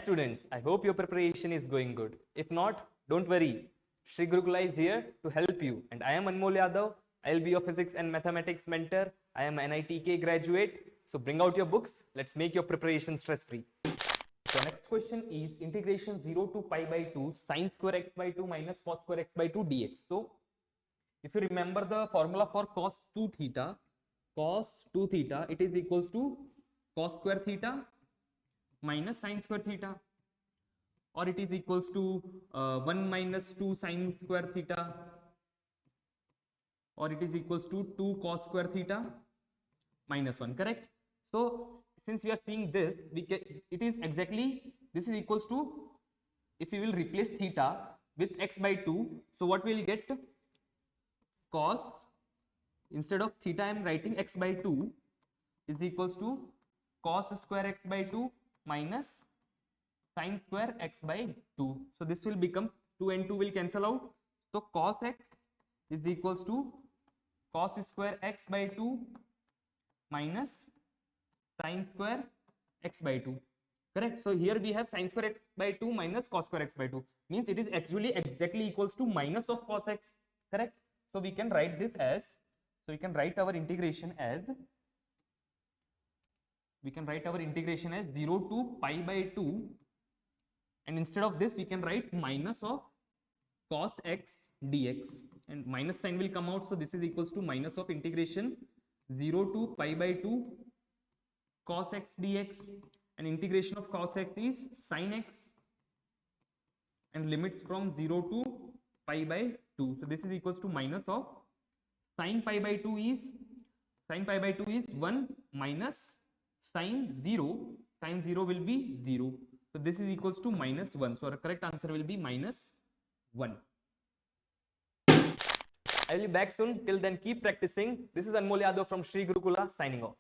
students, I hope your preparation is going good. If not, don't worry. Sri Gurukula is here to help you. And I am Anmol Yadav. I will be your physics and mathematics mentor. I am an NEET graduate. So bring out your books. Let's make your preparation stress-free. So next question is integration 0 to pi by 2 sine square x by 2 minus cos square x by 2 dx. So if you remember the formula for cos 2 theta, it is equals to cos square theta minus sine square theta, or it is equals to 1 minus 2 sine square theta, or it is equals to 2 cos square theta minus 1, correct? So since we are seeing this, it is exactly, this is equals to, if we will replace theta with x by 2, so what we will get? Cos, instead of theta I am writing x by 2 is equals to cos square x by 2 minus sine square x by 2. So this will become 2 and 2 will cancel out. So cos x is equals to cos square x by 2 minus sine square x by 2, correct? So here we have sine square x by 2 minus cos square x by 2, means it is actually exactly equals to minus of cos x, correct? So we can write this as, so we can write our integration as, 0 to pi by 2, and instead of this we can write minus of cos x dx, and minus sign will come out, so this is equals to minus of integration 0 to pi by 2 cos x dx, and integration of cos x is sin x, and limits from 0 to pi by 2. So this is equals to minus of sin pi by 2 is 1 minus sin 0 will be 0. So this is equals to minus 1. So our correct answer will be minus 1. I will be back soon. Till then, keep practicing. This is Anmol Yadav from Sri Gurukula signing off.